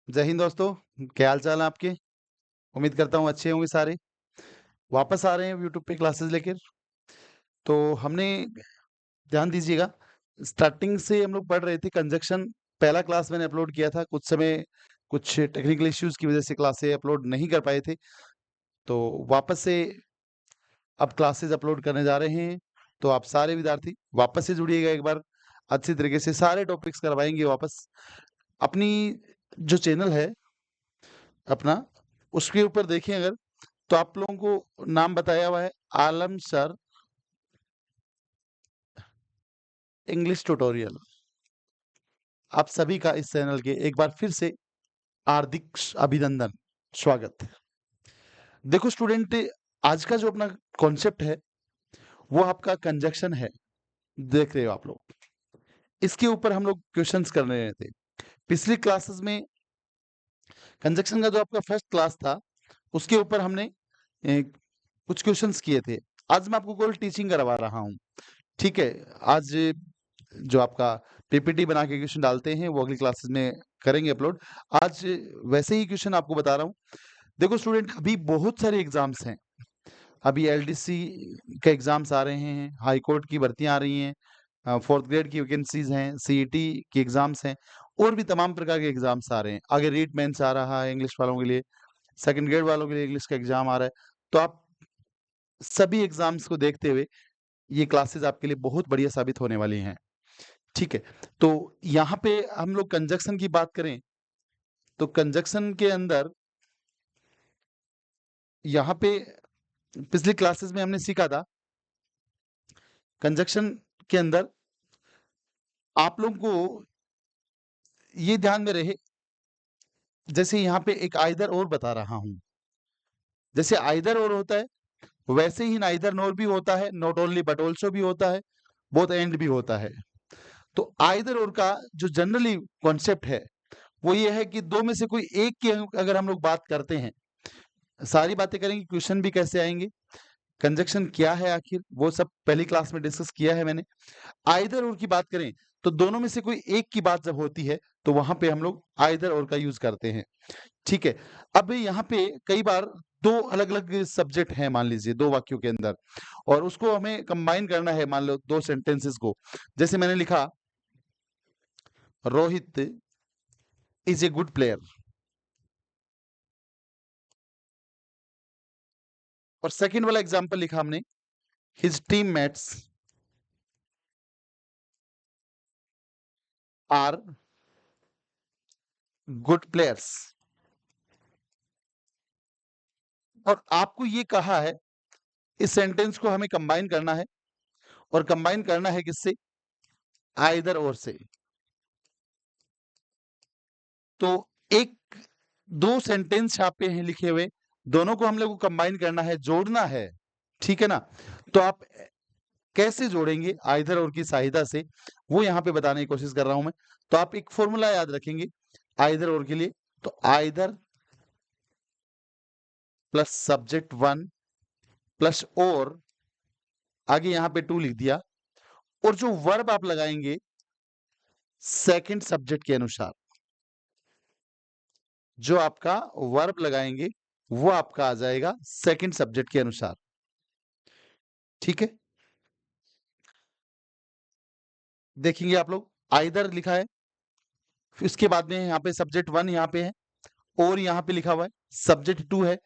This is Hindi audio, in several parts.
जय हिंद दोस्तों। क्या हाल चाल है आपके? उम्मीद करता हूँ अच्छे होंगे सारे। वापस आ रहे हैं यूट्यूब पे क्लासेस लेकर। तो हमने ध्यान दीजिएगा, स्टार्टिंग से हम लोग पढ़ रहे थे कंजक्शन। पहला क्लास मैंने अपलोड किया था, कुछ समय कुछ टेक्निकल इश्यूज की वजह से क्लासें अपलोड नहीं कर पाए थे। तो वापस से अब क्लासेस अपलोड करने जा रहे हैं। तो आप सारे विद्यार्थी वापस से जुड़िएगा एक बार, अच्छी तरीके से सारे टॉपिक्स करवाएंगे वापस। अपनी जो चैनल है अपना, उसके ऊपर देखें अगर, तो आप लोगों को नाम बताया हुआ है आलम सर इंग्लिश ट्यूटोरियल। आप सभी का इस चैनल के एक बार फिर से हार्दिक अभिनंदन, स्वागत। देखो स्टूडेंट, आज का जो अपना कॉन्सेप्ट है वो आपका कंजक्शन है। देख रहे हो आप लोग, इसके ऊपर हम लोग क्वेश्चंस कर रहे थे पिछली क्लासेस में। कंजक्शन का जो आपका फर्स्ट क्लास था उसके ऊपर हमने कुछ क्वेश्चंस किए थे। आज मैं आपको केवल टीचिंग करवा रहा हूँ, ठीक है। आज जो आपका पीपीटी बना के क्वेश्चन डालते हैं वो अगली क्लासेस में करेंगे अपलोड। आज वैसे ही क्वेश्चन आपको बता रहा हूँ। देखो स्टूडेंट, अभी बहुत सारे एग्जाम्स हैं। अभी एलडीसी के एग्जाम्स आ रहे हैं, हाई कोर्ट की भर्तियां आ रही हैं, फोर्थ ग्रेड की वैकेंसीज हैं, सीईटी की एग्जाम्स हैं, और भी तमाम प्रकार के एग्जाम्स आ रहे हैं। आगे रीट मेंस आ रहा है इंग्लिश वालों के लिए, सेकंड ग्रेड वालों के लिए इंग्लिश का एग्जाम आ रहा है। तो आप सभी एग्जाम्स को देखते हुए ये क्लासेस आपके लिए बहुत बढ़िया साबित होने वाली हैं, ठीक है। तो यहाँ पे हम लोग कंजक्शन की बात करें तो कंजक्शन के अंदर यहाँ पे पिछली क्लासेस में हमने सीखा था, कंजक्शन के अंदर आप लोगों को ये ध्यान में रहे, जैसे यहाँ पे एक आइदर और बता रहा हूं। जैसे आइदर और होता है वैसे ही नाइदर नोर भी होता है, नॉट ओनली बट ऑल्सो भी होता है, बोथ एंड भी होता है। तो आइदर और का जो जनरली कॉन्सेप्ट है वो ये है कि दो में से कोई एक की अगर हम लोग बात करते हैं, सारी बातें करेंगे, क्वेश्चन भी कैसे आएंगे, कंजक्शन क्या है आखिर, वो सब पहली क्लास में डिस्कस किया है मैंने। आइदर और की बात करें तो दोनों में से कोई एक की बात जब होती है तो वहां पे हम लोग आइदर और का यूज करते हैं, ठीक है। अब यहाँ पे कई बार दो अलग अलग सब्जेक्ट हैं, मान लीजिए दो वाक्यों के अंदर, और उसको हमें कंबाइन करना है, मान लो दो सेंटेंसेस को। जैसे मैंने लिखा Rohit is a good player, और सेकंड वाला एग्जांपल लिखा हमने his teammates are good players. और आपको ये कहा है इस सेंटेंस को हमें कंबाइन करना है, और कंबाइन करना है किससे? आइदर और से। तो एक दो सेंटेंस यहाँ पे हैं लिखे हुए, दोनों को हम लोग को कंबाइन करना है, जोड़ना है, ठीक है ना। तो आप कैसे जोड़ेंगे आइदर और की सहायता से, वो यहाँ पे बताने की कोशिश कर रहा हूं मैं। तो आप एक फॉर्मूला याद रखेंगे आइदर और के लिए। तो either plus subject one plus और, आगे यहाँ पे टू लिख दिया, और जो वर्ब आप लगाएंगे सेकंड सब्जेक्ट के अनुसार, जो आपका वर्ब लगाएंगे वो आपका आ जाएगा सेकंड सब्जेक्ट के अनुसार, ठीक है। देखेंगे आप लोग, आइदर लिखा है, फिर उसके बाद में यहाँ पे सब्जेक्ट वन यहाँ पे है, और यहाँ पे लिखा हुआ है सब्जेक्ट टू है,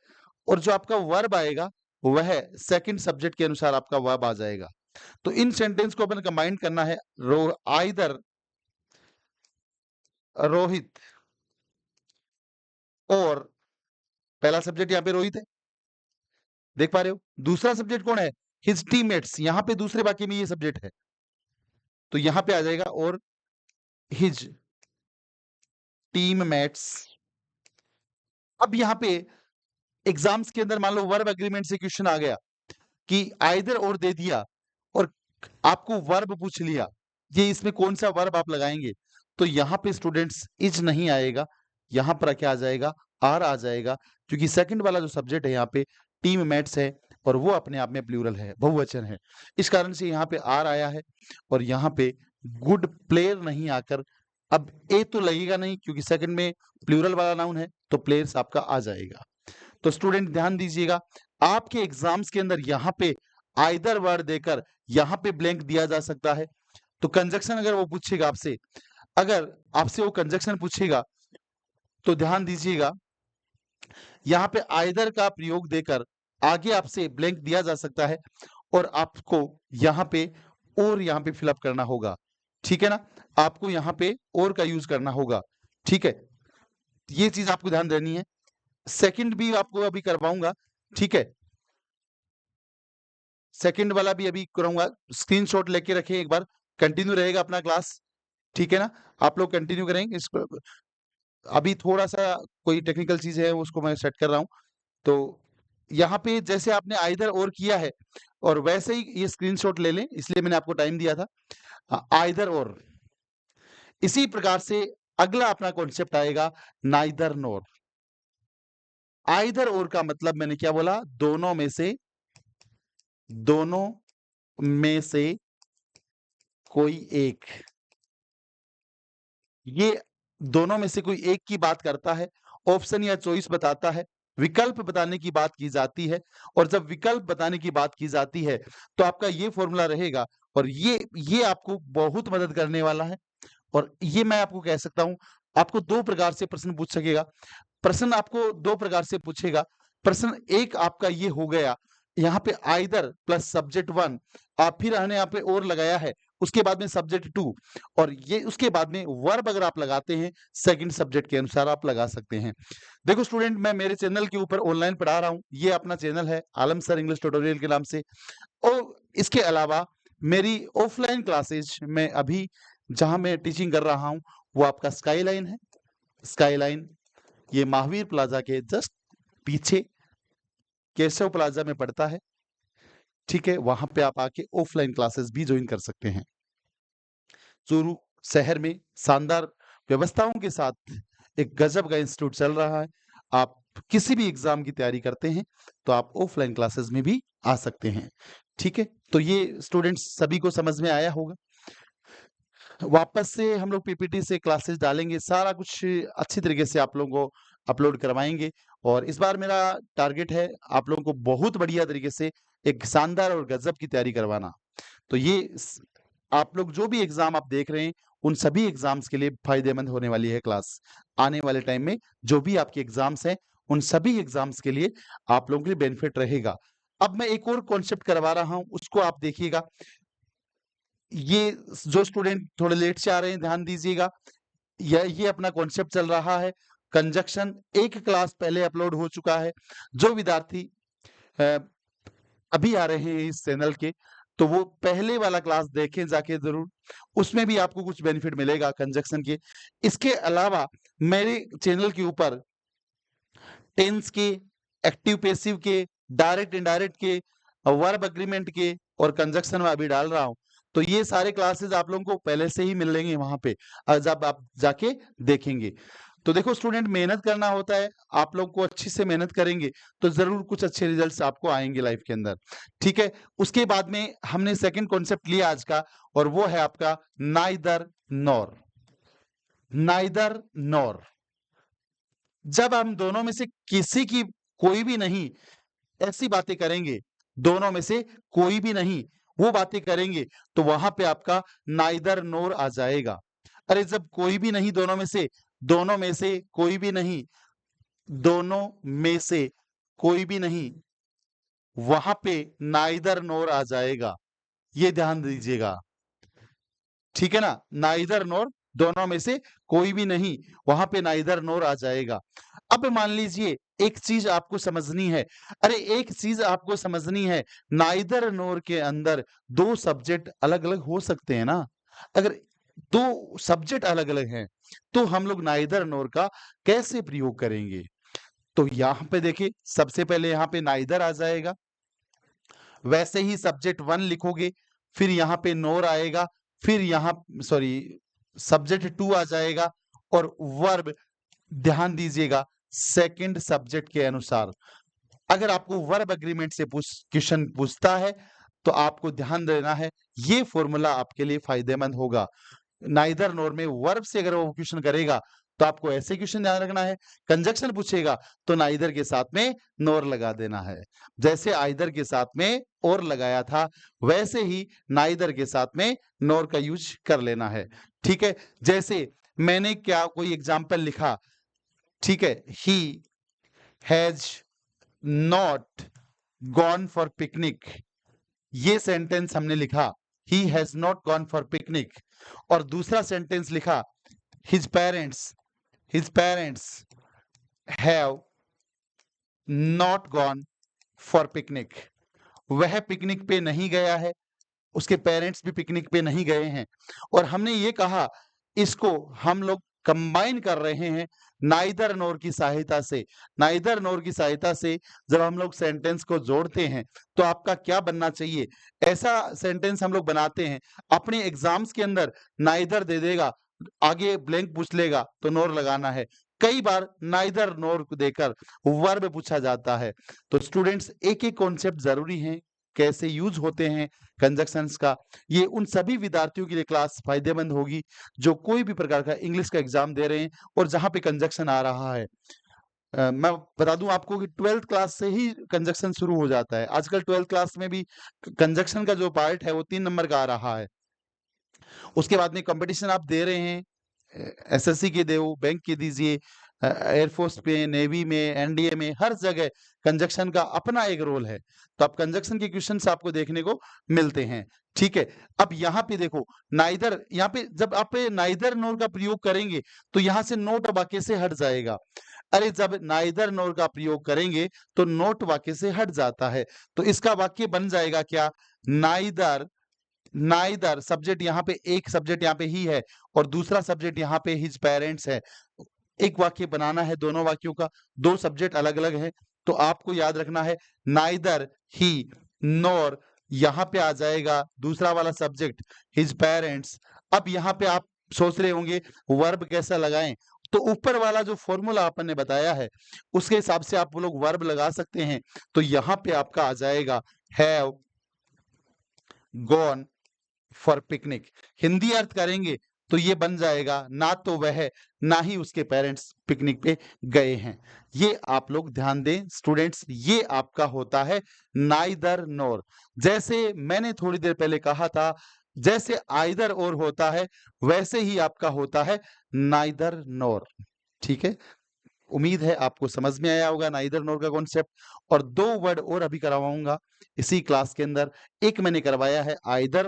और जो आपका वर्ब आएगा वह सेकंड सब्जेक्ट के अनुसार आपका वर्ब आ जाएगा। तो इन सेंटेंस को अपन कंबाइन करना है, आइदर रोहित, और पहला सब्जेक्ट यहाँ पे रोहित है, देख पा रहे हो। दूसरा सब्जेक्ट कौन है? हिज टीममेट्स, यहाँ पे दूसरे वाक्य में ये सब्जेक्ट है, तो यहाँ पे आ जाएगा और हिज टीममेट्स। अब यहाँ पे एग्जाम्स के अंदर मान लो वर्ब एग्रीमेंट से क्वेश्चन आ गया कि आइदर और दे दिया और आपको वर्ब पूछ लिया, ये इसमें कौन सा वर्ब आप लगाएंगे, तो यहाँ पे स्टूडेंट्स इज नहीं आएगा, यहाँ पर क्या आ जाएगा? आर आ जाएगा, क्योंकि सेकंड वाला जो सब्जेक्ट है यहाँ पे टीम मेट्स है, और वो अपने आप में प्लूरल है, बहुवचन है, इस कारण से यहाँ पे आर आया है। और यहाँ पे गुड प्लेयर नहीं आकर अब ए तो लगेगा नहीं क्योंकि सेकंड में प्लूरल वाला नाउन है, तो प्लेयर्स आपका आ जाएगा। तो स्टूडेंट ध्यान दीजिएगा, आपके एग्जाम्स के अंदर यहाँ पे आइदर वर्ड देकर यहाँ पे ब्लैंक दिया जा सकता है। तो कंजक्शन अगर वो पूछेगा आपसे, अगर आपसे वो कंजक्शन पूछेगा तो ध्यान दीजिएगा, यहाँ पे आइदर का प्रयोग देकर आगे आपसे ब्लैंक दिया जा सकता है और आपको यहाँ पे और यहाँ पे फिलअप करना होगा। ठीक है ना, आपको यहाँ पे और का यूज करना होगा। ठीक है, ये चीज आपको ध्यान देनी है। सेकंड भी आपको अभी करवाऊंगा। ठीक है, सेकंड वाला भी अभी कराऊंगा, स्क्रीनशॉट लेके रखें एक बार, कंटिन्यू रहेगा अपना क्लास। ठीक है ना, आप लोग कंटिन्यू करेंगे इसको। अभी थोड़ा सा कोई टेक्निकल चीज है उसको मैं सेट कर रहा हूं। तो यहाँ पे जैसे आपने आइदर और किया है और वैसे ही ये स्क्रीनशॉट ले लें, इसलिए मैंने आपको टाइम दिया था। आइदर और, इसी प्रकार से अगला अपना कॉन्सेप्ट आएगा नाइदर नोर। आइदर और का मतलब मैंने क्या बोला, दोनों में से, दोनों में से कोई एक। ये दोनों में से कोई एक की बात करता है, ऑप्शन या चॉइस बताता है, विकल्प बताने की बात की जाती है। और जब विकल्प बताने की बात की जाती है तो आपका ये फॉर्मूला रहेगा और ये आपको बहुत मदद करने वाला है। और ये मैं आपको कह सकता हूं, आपको दो प्रकार से प्रश्न पूछ सकेगा। प्रश्न आपको दो प्रकार से पूछेगा। प्रश्न एक आपका ये हो गया, यहाँ पे आइदर प्लस सब्जेक्ट वन, आप फिर हमने यहाँ पे और लगाया है, उसके बाद में सब्जेक्ट टू, और ये उसके बाद में वर्ब अगर आप लगाते हैं सेकंड सब्जेक्ट के अनुसार आप लगा सकते हैं। देखो स्टूडेंट, मैं मेरे चैनल के ऊपर ऑनलाइन पढ़ा रहा हूँ, ये अपना चैनल है आलम सर इंग्लिश ट्यूटोरियल के नाम से। और इसके अलावा मेरी ऑफलाइन क्लासेज में अभी जहां मैं टीचिंग कर रहा हूं वो आपका स्काईलाइन है। स्काईलाइन ये महावीर प्लाजा के जस्ट पीछे केशव प्लाजा में पड़ता है। ठीक है, वहां पे आप आके ऑफलाइन क्लासेस भी ज्वाइन कर सकते हैं। चूरू शहर में शानदार व्यवस्थाओं के साथ एक गजब का इंस्टीट्यूट चल रहा है। आप किसी भी एग्जाम की तैयारी करते हैं तो आप ऑफलाइन क्लासेस में भी आ सकते हैं। ठीक है, तो ये स्टूडेंट्स सभी को समझ में आया होगा। वापस से हम लोग पीपीटी से क्लासेस डालेंगे, सारा कुछ अच्छी तरीके से आप लोगों को अपलोड करवाएंगे। और इस बार मेरा टारगेट है आप लोगों को बहुत बढ़िया तरीके से एक शानदार और गजब की तैयारी करवाना। तो आप लोग जो भी एग्जाम आप देख रहे हैं उन सभी एग्जाम्स के लिए फायदेमंद होने वाली है क्लास। आने वाले टाइम में जो भी आपके एग्जाम्स हैं उन सभी एग्जाम्स के लिए आप लोगों के लिए बेनिफिट रहेगा। अब मैं एक और कॉन्सेप्ट करवा रहा हूं, उसको आप देखिएगा। ये जो स्टूडेंट थोड़े लेट से आ रहे हैं ध्यान दीजिएगा, ये अपना कॉन्सेप्ट चल रहा है कंजक्शन, एक क्लास पहले अपलोड हो चुका है। जो विद्यार्थी अभी आ रहे हैं इस चैनल के, तो वो पहले वाला क्लास देखें जाके जरूर, उसमें भी आपको कुछ बेनिफिट मिलेगा कंजक्शन के। इसके अलावा मेरे चैनल के ऊपर टेंस के, एक्टिव पैसिव के, डायरेक्ट इनडायरेक्ट के, वर्ब एग्रीमेंट के और कंजक्शन में अभी डाल रहा हूं। तो ये सारे क्लासेस आप लोगों को पहले से ही मिल लेंगे वहां पे, जब आप जाके देखेंगे। तो देखो स्टूडेंट, मेहनत करना होता है, आप लोग को अच्छी से मेहनत करेंगे तो जरूर कुछ अच्छे रिजल्ट्स आपको आएंगे लाइफ के अंदर। ठीक है, उसके बाद में हमने सेकंड कॉन्सेप्ट लिया आज का, और वो है आपका नाइदर नॉर। नाइदर नॉर, जब हम दोनों में से किसी की, कोई भी नहीं, ऐसी बातें करेंगे, दोनों में से कोई भी नहीं वो बातें करेंगे, तो वहां पे आपका नाइदर नोर आ जाएगा। अरे जब कोई भी नहीं, दोनों में से, दोनों में से कोई भी नहीं, दोनों में से कोई भी नहीं, वहां पे नाइदर नोर आ जाएगा। ये ध्यान दीजिएगा। ठीक है ना, नाइदर नोर, दोनों में से कोई भी नहीं, वहां पे नाइदर नोर आ जाएगा। अब मान लीजिए एक चीज आपको समझनी है, अरे एक चीज आपको समझनी है, नाइदर नोर के अंदर दो सब्जेक्ट अलग अलग हो सकते हैं ना। अगर दो सब्जेक्ट अलग अलग हैं तो हम लोग नाइदर नोर का कैसे प्रयोग करेंगे। तो यहां पे देखिए, सबसे पहले यहां पे नाइदर आ जाएगा, वैसे ही सब्जेक्ट वन लिखोगे, फिर यहाँ पे नोर आएगा, फिर यहाँ सॉरी सब्जेक्ट टू आ जाएगा, और वर्ब ध्यान दीजिएगा सेकंड सब्जेक्ट के अनुसार। अगर आपको वर्ब एग्रीमेंट से क्वेश्चन पूछता है तो आपको ध्यान देना है, ये फॉर्मूला आपके लिए फायदेमंद होगा। नाइदर नोर में वर्ब से अगर वो क्वेश्चन करेगा तो आपको ऐसे क्वेश्चन ध्यान रखना है। कंजक्शन पूछेगा तो नाइदर के साथ में नोर लगा देना है। जैसे आइदर के साथ में और लगाया था वैसे ही नाइदर के साथ में नोर का यूज कर लेना है। ठीक है, जैसे मैंने क्या कोई एग्जाम्पल लिखा, ठीक है, he has not gone for picnic, ये सेंटेंस हमने लिखा he has not gone for picnic, और दूसरा सेंटेंस लिखा his parents have not gone for picnic, वह पिकनिक पे नहीं गया है, उसके पेरेंट्स भी पिकनिक पे नहीं गए हैं। और हमने ये कहा इसको हम लोग कंबाइन कर रहे हैं नाइदर नोर की सहायता से। नाइदर नोर की सहायता से जब हम लोग सेंटेंस को जोड़ते हैं तो आपका क्या बनना चाहिए, ऐसा सेंटेंस हम लोग बनाते हैं। अपने एग्जाम्स के अंदर नाइदर दे देगा, आगे ब्लैंक पूछ लेगा तो नोर लगाना है। कई बार नाइदर नोर को देकर वर्ब पूछा जाता है। तो स्टूडेंट्स एक एक कॉन्सेप्ट जरूरी है, कैसे यूज होते हैं कंजक्शंस का, ये उन सभी विद्यार्थियों के लिए क्लास फायदेमंद होगी जो कोई भी प्रकार का इंग्लिश का एग्जाम दे रहे हैं और जहां पे कंजक्शन आ रहा है। मैं बता दूं आपको कि 12th क्लास से ही कंजक्शन शुरू हो जाता है। आजकल 12th क्लास में भी कंजक्शन का जो पार्ट है वो 3 नंबर का आ रहा है। उसके बाद में कंपटीशन आप दे रहे हैं, एसएससी के दो, बैंक के दीजिए, एयरफोर्स में, नेवी में, एनडीए में, हर जगह कंजक्शन का अपना एक रोल है। तो आप कंजक्शन के क्वेश्चन आपको देखने को मिलते हैं। ठीक है, अब यहाँ पे देखो नाइदर, यहाँ पे जब आप नाइदर नोर का प्रयोग करेंगे तो यहाँ से नोट वाक्य से हट जाएगा। अरे जब नाइदर नोर का प्रयोग करेंगे तो नोट वाक्य से हट जाता है। तो इसका वाक्य बन जाएगा क्या, नाइदर, नाइदर सब्जेक्ट यहाँ पे, एक सब्जेक्ट यहाँ पे ही है और दूसरा सब्जेक्ट यहाँ पे हिज पेरेंट्स है। एक वाक्य बनाना है दोनों वाक्यों का, दो सब्जेक्ट अलग अलग है। तो आपको याद रखना है नाइदर ही नॉर, यहाँ पे आ जाएगा दूसरा वाला सब्जेक्ट हिज पेरेंट्स। अब यहाँ पे आप सोच रहे होंगे वर्ब कैसा लगाएं, तो ऊपर वाला जो फॉर्मूला अपन ने बताया है उसके हिसाब से आप लोग वर्ब लगा सकते हैं। तो यहाँ पे आपका आ जाएगा have gone for picnic. Hindi अर्थ करेंगे तो ये बन जाएगा ना तो वह ना ही उसके पेरेंट्स पिकनिक पे गए हैं। ये आप लोग ध्यान दें स्टूडेंट्स, ये आपका होता है नाइदर नोर। जैसे मैंने थोड़ी देर पहले कहा था, जैसे आइदर और होता है वैसे ही आपका होता है नाइदर नोर। ठीक है, उम्मीद है आपको समझ में आया होगा नाइदर नोर का कॉन्सेप्ट। और दो वर्ड और अभी करवाऊंगा इसी क्लास के अंदर, एक मैंने करवाया है आइदर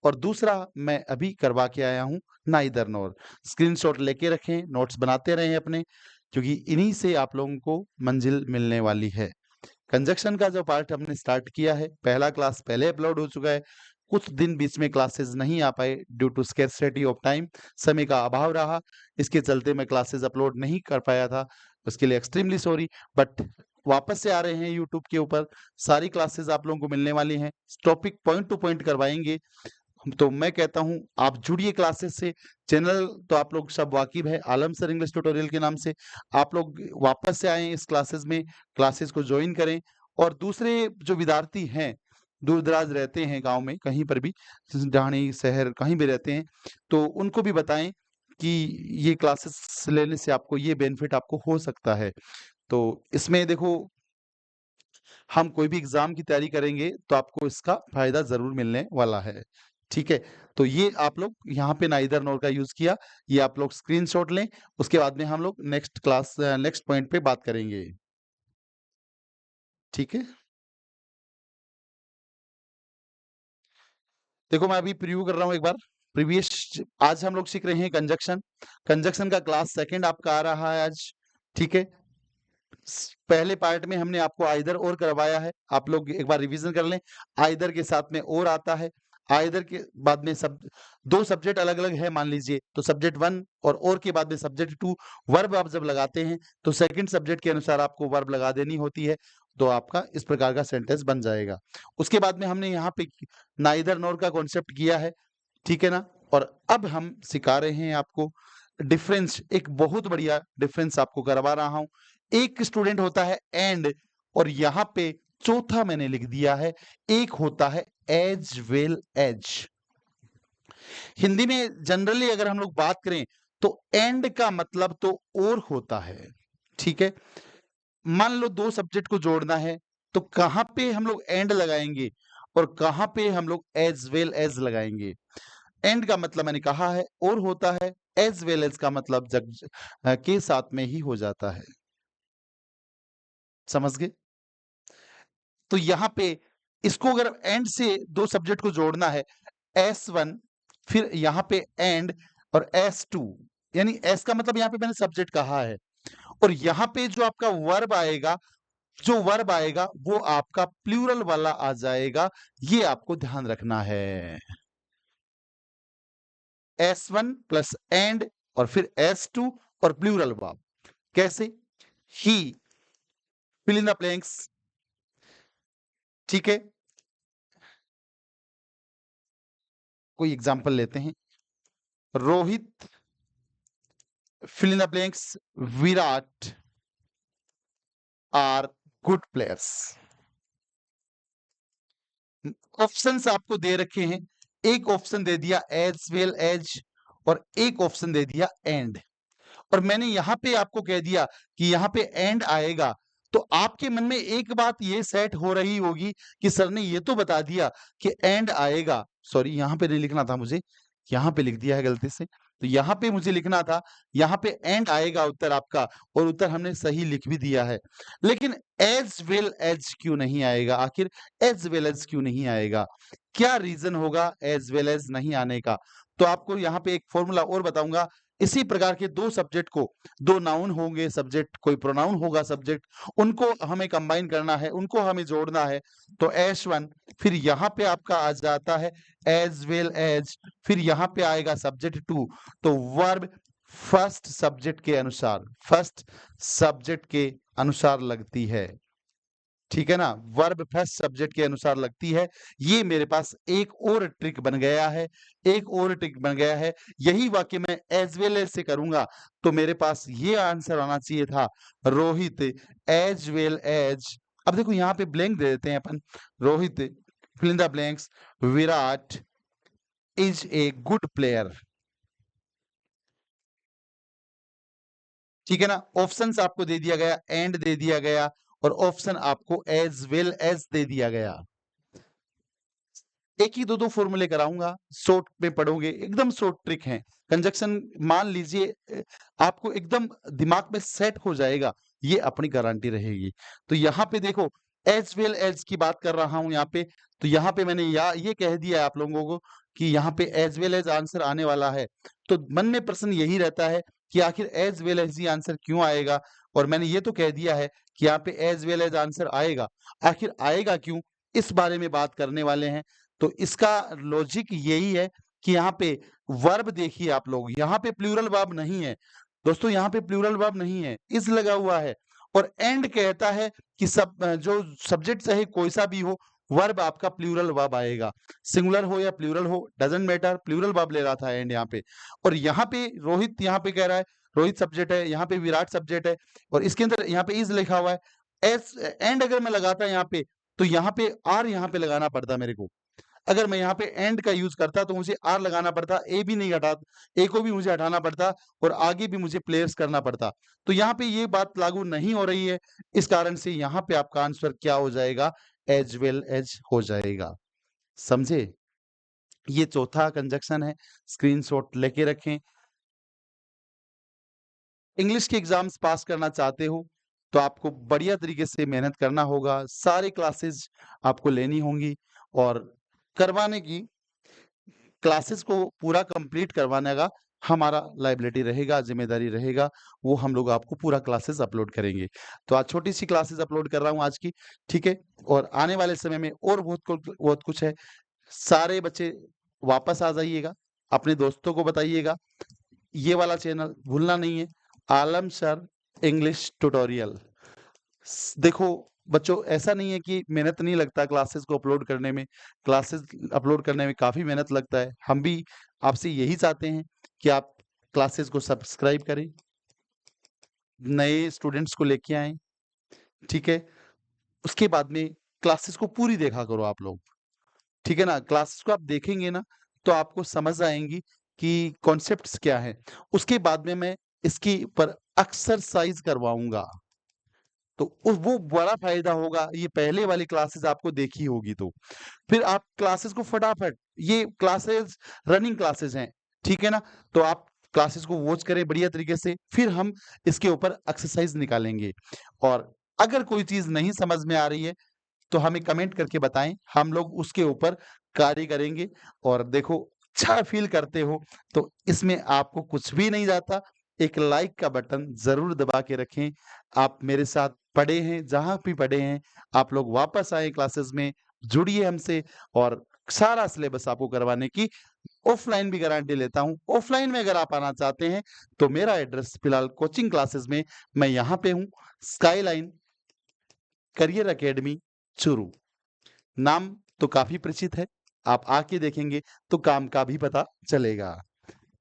और दूसरा मैं अभी करवा के आया हूं नाइदर नोर। स्क्रीनशॉट लेके रखें, नोट्स बनाते रहें अपने, क्योंकि इन्हीं से आप लोगों को मंजिल मिलने वाली है। कंजक्शन का जो पार्ट हमने स्टार्ट किया है, पहला क्लास पहले अपलोड हो चुका है। कुछ दिन बीच में क्लासेस नहीं आ पाए due to scarcity of time, समय का अभाव रहा, इसके चलते मैं क्लासेस अपलोड नहीं कर पाया था, उसके लिए एक्सट्रीमली सॉरी। बट वापस से आ रहे हैं यूट्यूब के ऊपर, सारी क्लासेस आप लोगों को मिलने वाली हैं, टॉपिक पॉइंट टू पॉइंट करवाएंगे। तो मैं कहता हूं आप जुड़िए क्लासेस से। चैनल तो आप लोग सब वाकिफ है, आलम सर इंग्लिश ट्यूटोरियल के नाम से। आप लोग वापस से आए इस क्लासेस में, क्लासेस को ज्वाइन करें। और दूसरे जो विद्यार्थी हैं, दूर दराज रहते हैं, गांव में कहीं पर भी, ढाणी शहर कहीं भी रहते हैं, तो उनको भी बताएं कि ये क्लासेस लेने से आपको ये बेनिफिट आपको हो सकता है। तो इसमें देखो, हम कोई भी एग्जाम की तैयारी करेंगे तो आपको इसका फायदा जरूर मिलने वाला है। ठीक है, तो ये आप लोग यहाँ पे नाइदर नोर का यूज किया, ये आप लोग स्क्रीनशॉट लें, उसके बाद में हम लोग नेक्स्ट क्लास नेक्स्ट पॉइंट पे बात करेंगे। ठीक है, देखो मैं अभी प्रीव्यू कर रहा हूँ एक बार प्रीवियस। आज हम लोग सीख रहे हैं कंजक्शन, कंजक्शन का क्लास सेकंड आपका आ रहा है आज। ठीक है, पहले पार्ट में हमने आपको आइदर और करवाया है, आप लोग एक बार रिवीजन कर लें। आइदर के साथ में और आता है, आइदर के बाद में सब दो सब्जेक्ट अलग अलग है मान लीजिए, तो सब्जेक्ट वन और के बाद में सब्जेक्ट टू। वर्ब आप जब लगाते हैं तो सेकंड सब्जेक्ट के अनुसार आपको वर्ब लगा देनी होती है, तो आपका इस प्रकार का सेंटेंस बन जाएगा। उसके बाद में हमने यहाँ पे नाइदर नोर का कॉन्सेप्ट किया है, ठीक है ना। और अब हम सिखा रहे हैं आपको डिफरेंस, एक बहुत बढ़िया डिफरेंस आपको करवा रहा हूं। एक स्टूडेंट होता है एंड, और यहां पे चौथा मैंने लिख दिया है, एक होता है एज वेल एज। हिंदी में जनरली अगर हम लोग बात करें तो एंड का मतलब तो और होता है, ठीक है। मान लो दो सब्जेक्ट को जोड़ना है तो कहां पे हम लोग एंड लगाएंगे और कहां पे हम लोग एज वेल एज लगाएंगे। एंड का मतलब मैंने कहा है और होता है, एज वेल एज का मतलब के साथ में ही हो जाता है। समझ गए? तो यहां पे इसको अगर एंड से दो सब्जेक्ट को जोड़ना है, S1 फिर यहां पे एंड और S2, यानी S का मतलब यहां पे मैंने सब्जेक्ट कहा है, और यहां पे जो आपका वर्ब आएगा वो आपका प्लूरल वाला आ जाएगा। ये आपको ध्यान रखना है। S1 प्लस एंड और फिर S2 और प्लूरल वर्ब। कैसे? He, fill in the blanks, ठीक है। कोई एग्जांपल लेते हैं। Rohit, fill in the blanks, Virat are good players. Options आपको दे रखे हैं, एक ऑप्शन दे दिया एज वेल एज और एक ऑप्शन दे दिया एंड, और मैंने यहां पे आपको कह दिया कि यहां पे एंड आएगा, तो आपके मन में एक बात ये सेट हो रही होगी कि सर ने ये तो बता दिया कि एंड आएगा। सॉरी, यहां पे नहीं लिखना था मुझे, यहां पे लिख दिया है गलती से। तो यहां पे मुझे लिखना था, यहां पे एंड आएगा उत्तर आपका, और उत्तर हमने सही लिख भी दिया है। लेकिन एज वेल एज क्यों नहीं आएगा? आखिर एज वेल एज क्यों नहीं आएगा? क्या रीजन होगा एज वेल एज नहीं आने का? तो आपको यहाँ पे एक फॉर्मूला और बताऊंगा। इसी प्रकार के दो सब्जेक्ट को, दो नाउन होंगे सब्जेक्ट, कोई प्रोनाउन होगा सब्जेक्ट, उनको हमें कंबाइन करना है, उनको हमें जोड़ना है। तो S1 फिर यहाँ पे आपका आ जाता है एज वेल एज, फिर यहाँ पे आएगा सब्जेक्ट टू, तो वर्ब फर्स्ट सब्जेक्ट के अनुसार लगती है, ठीक है ना। वर्ब फर्स्ट सब्जेक्ट के अनुसार लगती है। ये मेरे पास एक और ट्रिक बन गया है, एक और ट्रिक बन गया है। यही वाक्य मैं एज वेल एज से करूंगा तो मेरे पास ये आंसर आना चाहिए था, रोहित एज वेल एज। अब देखो यहाँ पे ब्लैंक दे देते हैं अपन, Rohit fill in the blanks, Virat is a good player, ठीक है ना। ऑप्शंस आपको दे दिया गया, एंड दे दिया गया, और ऑप्शन आपको एज वेल एज दे दिया गया। एक ही दो दो फॉर्मूले कराऊंगा, शॉर्ट में पढ़ोगे, एकदम शॉर्ट ट्रिक है। कंजक्शन मान लीजिए आपको एकदम दिमाग में सेट हो जाएगा, ये अपनी गारंटी रहेगी। तो यहाँ पे देखो, एज वेल एज की बात कर रहा हूं यहाँ पे, तो यहाँ पे मैंने ये कह दिया है आप लोगों को कि यहाँ पे एज वेल एज आंसर आने वाला है। तो मन में प्रश्न यही रहता है कि आखिर as well as he answer क्यों आएगा, और मैंने ये तो कह दिया है कि यहाँ पे एज वेल एज आंसर आएगा। आखिर आएगा क्यों, इस बारे में बात करने वाले हैं। तो इसका लॉजिक यही है कि यहाँ पे वर्ब देखिए आप लोग, यहाँ पे प्लूरल वर्ब नहीं है दोस्तों, यहाँ पे प्लूरल वर्ब नहीं है, इज लगा हुआ है। और एंड कहता है कि जो सब्जेक्ट चाहे कोई सा भी हो, वर्ब आपका प्लूरल वर्ब आएगा, सिंगुलर हो या प्लूरल हो डजंट मैटर, प्लूरल वर्ब ले रहा था एंड यहाँ पे। और यहाँ पे रोहित, यहाँ पे कह रहा है रोहित सब्जेक्ट है, यहाँ पे विराट सब्जेक्ट है, और इसके अंदर यहाँ पे इज लिखा हुआ है। एस एंड अगर मैं लगाता यहाँ पे, तो यहाँ पे आर यहाँ पे लगाना पड़ता मेरे को। अगर मैं यहाँ पे एंड का यूज करता तो मुझे आर लगाना पड़ता, ए भी नहीं हटा, ए को भी मुझे हटाना पड़ता, और आगे भी मुझे प्लेयर्स करना पड़ता। तो यहाँ पे ये बात लागू नहीं हो रही है, इस कारण से यहाँ पे आपका आंसर क्या हो जाएगा, एज वेल एज हो जाएगा। समझे? ये चौथा कंजक्शन है, स्क्रीनशॉट लेके रखें। इंग्लिश के एग्जाम्स पास करना चाहते हो तो आपको बढ़िया तरीके से मेहनत करना होगा, सारी क्लासेस आपको लेनी होंगी, और करवाने की क्लासेस को पूरा कंप्लीट करवाने का हमारा लाइबिलिटी रहेगा, जिम्मेदारी रहेगा, वो हम लोग आपको पूरा क्लासेस अपलोड करेंगे। तो आज छोटी सी क्लासेस अपलोड कर रहा हूँ आज की, ठीक है। और आने वाले समय में और बहुत कुछ है। सारे बच्चे वापस आ जाइएगा, अपने दोस्तों को बताइएगा, ये वाला चैनल भूलना नहीं है, आलम सर इंग्लिश ट्यूटोरियल। देखो बच्चों, ऐसा नहीं है कि मेहनत नहीं लगता क्लासेस को अपलोड करने में, क्लासेस अपलोड करने में काफी मेहनत लगता है। हम भी आपसे यही चाहते हैं कि आप क्लासेस को सब्सक्राइब करें, नए स्टूडेंट्स को लेके आए, ठीक है। उसके बाद में क्लासेस को पूरी देखा करो आप लोग, ठीक है ना। क्लासेस को आप देखेंगे ना तो आपको समझ आएँगी कि कॉन्सेप्ट्स क्या हैं। उसके बाद में मैं इसके ऊपर एक्सरसाइज़ करवाऊँगा। तो वो बड़ा फ़ायदा होगा, ये पहले वाली क्लासेस आपको देखी होगी तो। फिर आप क्लासेस को फटाफट ये क्लासेस रनिंग क्लासेस हैं, ठीक है ना? तो आप क्लासेस को वॉच करें बढ़िया तरीके से, फिर हम इसके ऊपर एक्सरसाइज़ निकालेंगे। और अगर कोई चीज़ नहीं समझ में आ रही है, तो हमें कमेंट करके बताएँ, हम लोग उसके ऊपर कार्य करेंगे। और देखो, अच्छा फ़ील करते हो, तो इसमें आपको कुछ भी नहीं जाता, एक लाइक का बटन ज़रूर दबा के रखें। आप मेरे साथ पढ़े हैं, जहाँ भी पढ़े हैं, आप लोग वापस आएँ क्लासेस में, जुड़िए हमसे और सारा सिलेबस आपको करवाने की ऑफ़लाइन भी गारंटी लेता हूँ। ऑफ़लाइन में अगर आप आना चाहते हैं, तो मेरा एड्रेस फ़िलहाल कोचिंग क्लासेस में मैं यहाँ पे हूँ, स्काईलाइन करियर अकेडमी चूरू। नाम तो काफ़ी परिचित है, आप आके देखेंगे तो काम का भी पता चलेगा।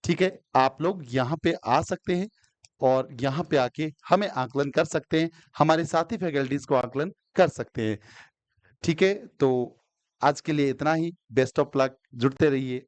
ठीक है? आप लोग यहाँ पे आ सकते हैं और यहाँ पे आके हमें आकलन कर सकते हैं, हमारे साथी फैकल्टीज़ को आकलन कर सकते हैं। ठीक है? तो आज के लिए इतना ही। बेस्ट ऑफ लक, जुड़ते रहिए।